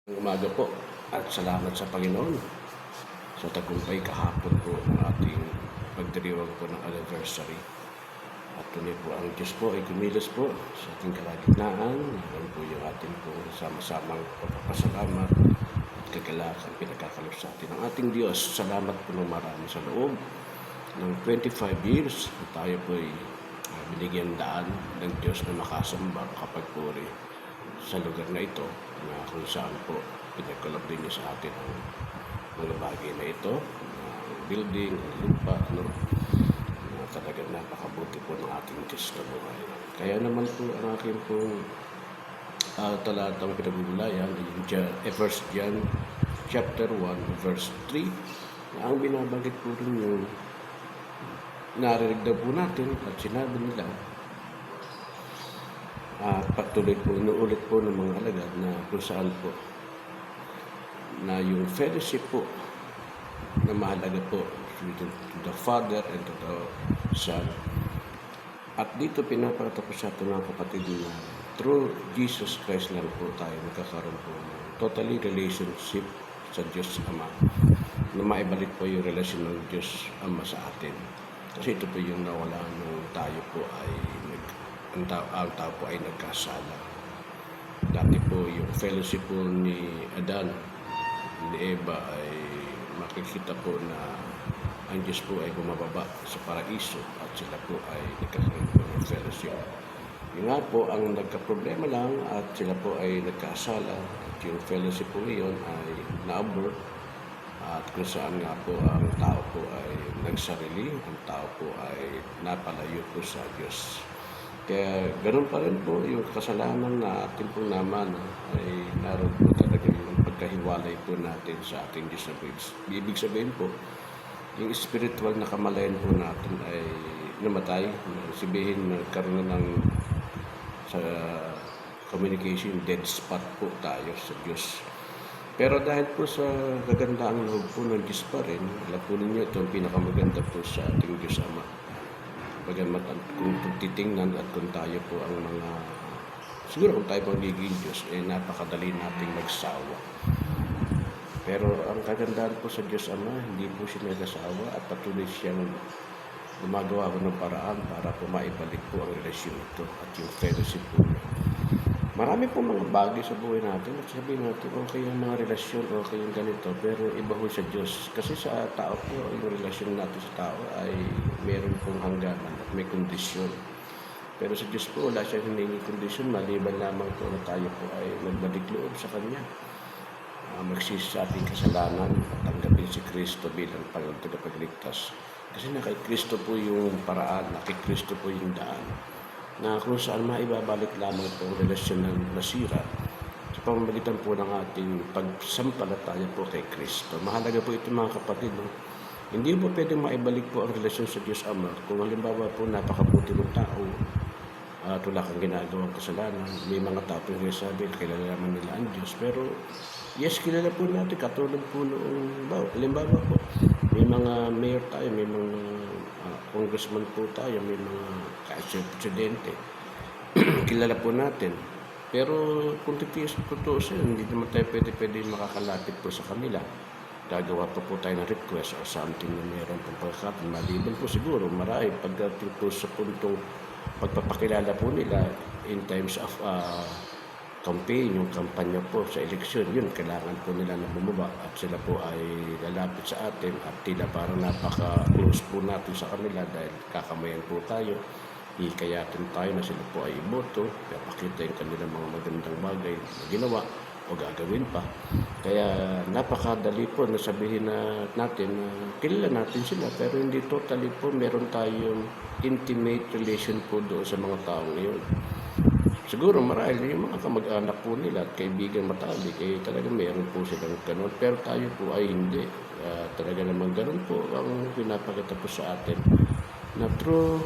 Umaga po at salamat sa Panginoon sa tagumpay kahapon po ng ating pagdiriwang po ng anniversary. At tunay po ang Diyos po ay kumilos po sa ating kalagitnaan. Yan po yung ating po sama-samang pagpapasalamat at kagalakang pinagkakalap sa atin ng ating Diyos. Salamat po ng marami sa loob ng 25 years na tayo po ay binigyan daan ng Diyos na makasamba, makapagpuri sa lugar na ito na kung saan po pinagkalap din niya sa atin ang mga bagay na ito, building, lupa, na talagang napakabuti po ng ating Diyos na buhay. Kaya naman po ang aking pong talatang pinag-ugulayan ay 1 John chapter 1 verse 3 na ang binabanggit po rin yung narinig daw po natin at sinabi nila patuloy po, inuulit po ng mga alagad na kung saan po na yung fellowship po na mahalaga po to the Father and to the Son. At dito pinapatapos sa ito ng kapatid na through Jesus Christ lang po tayo magkakaroon po ng totally relationship sa Diyos Ama na maibalik po yung relasyon ng Diyos Ama sa atin. Kasi ito po yung nawala nung tayo po ay ang tao po ay nagkasala. Dati po yung fellowship po ni Adan, ni Eva ay makikita po na ang Diyos po ay bumababa sa paraiso at sila po ay nagkakaroon po ng fellowship. Yung nga po ang nagka-problema lang at sila po ay nagkasala at yung fellowship po ngayon ay na-abort at kung saan nga po ang tao po ay nagsarili, ang tao po ay napalayo po sa Diyos. Kaya ganun pa rin po yung kasalanan na ating pong naman ay naroon po talaga yung pagkahiwalay po natin sa ating Diyos na Prince. Ibig sabihin po, yung spiritual na kamalayan po natin ay namatay. Sabihin nagkaroon ng sa communication, dead spot po tayo sa Diyos. Pero dahil po sa kagandaang loob po ng Diyos pa rin, alam po ninyo ito ang pinakamaganda po sa ating Diyos Ama. Bagamat kung titingnan at kung tayo po ang mga, siguro kung tayo magiging Diyos, napakadali nating magsawa. Pero ang kagandahan po sa Diyos Ama, hindi po siya nag-asawa at patuloy siyang gumagawa ko ng paraan para po maibalik po ang relasyon ito at yung fellowship po. Marami po mga bagay sa buhay natin at sabihin natin, okay yung mga relasyon, okay yung ganito, pero iba po sa Diyos. Kasi sa tao po, yung relasyon natin sa tao ay meron pong hangganan at may kondisyon. Pero sa Diyos po, wala siyang hiningi kondisyon, maliban lamang po na tayo po ay magbalik loob sa Kanya. Magsisi sa ating kasalanan at tanggapin si Kristo bilang Panginoon tagapagligtas. Kasi na kay Kristo po yung paraan, na kay Kristo po yung daan, na kung saan maibabalik lamang po ang relasyon ng nasira sa pamamagitan po ng ating pagsampalataya po kay Kristo. Mahalaga po ito mga kapatid. No? Hindi po pwedeng maibalik po ang relasyon sa Diyos Ama kung halimbawa po napakabuti ng tao at wala kang ginagawang kasalanan. May mga tao po yung sabi, kilala naman nila ang Diyos. Pero yes, kilala po natin, katulad po noong halimbawa po, may mga mayor tayo, may mga congressman po tayo, may mga presidente. Kilala po natin. Pero kung totoo siya, hindi naman tayo pwede makakalapit po sa kanila. Gagawa po tayo ng request or something na mayroon pong pagkakataon. Maliban po siguro, marami pagdating po sa puntong pagpapakilala po nila in times of campaign, yung kampanya po sa eleksyon, yun, kailangan po nila na bumaba at sila po ay lalapit sa atin at tila parang napaka-close po natin sa kanila dahil kakamayan po tayo, hikayatin tayo na sila po ay iboto, papakita yung kanilang mga magandang bagay na ginawa o gagawin pa. Kaya napakadali po na sabihin natin na kilala natin sila pero hindi totally po meron tayong intimate relation po doon sa mga tao ngayon. Siguro marahil yung mga kamag-anak po nila at kaibigan matalik, talaga mayroon po silang ganun. Pero tayo po ay hindi. Talaga naman ganun po ang pinapakita po sa atin na through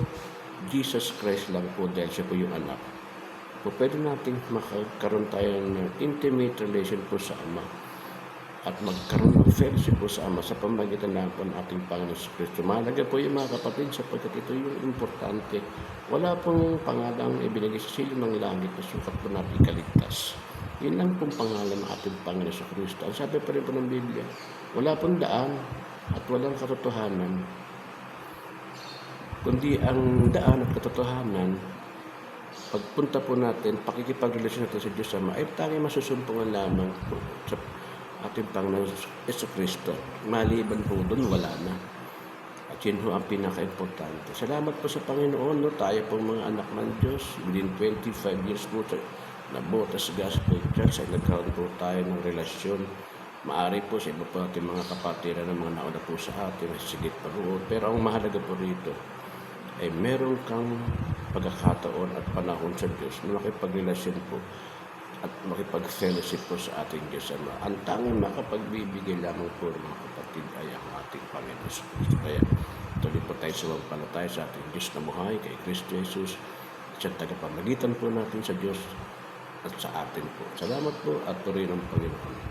Jesus Christ lang po dahil siya po yung anak. Po pwede natin makakaroon tayo ng intimate relation po sa Ama at magkaroon ng fellowship po sa Ama sa pamamagitan na po ng ating Panginoon sa Kristo. Mahalaga po yung mga kapatid sapagkat ito yung importante. Wala pong pangalang ibinigay sa silong ng langit na sukat po natin ikaligtas. Yun lang pong pangalan ng ating Panginoon sa Kristo. Ang sabi pa rin po ng Biblia, wala pong daan at walang katotohanan, kundi ang daan at katotohanan, pagpunta po natin, pakikipagrelasyon natin sa Diyos Ama, ay tanging masusumpungan lamang po sa ating Panginoon sa Kristo. Maliban po doon, wala na. At yun ho ang pinaka-importante. Salamat po sa Panginoon, no? Tayo po mga anak ng Diyos, within 25 years po na Botas Gospel Church ay nagkaroon po tayo ng relasyon. Maari po sa iba po ating mga kapatiran ng mga nauna po sa atin, sigit pa roon. Pero ang mahalaga po rito ay meron kang pagkakataon at panahon sa Diyos na makipagrelasyon po at makipag-fellowship po sa ating Diyos Ama. Ang tanging makapagbibigay lamang po ng mga kapatid ay ang ating Panginoon sa Kristo. Kaya tuloy po tayo sumampalataya sa ating Diyos na buhay, kay Kristo Jesus, sa tagapamagitan po natin sa Diyos at sa atin po. Salamat po at tuloy ng Panginoon.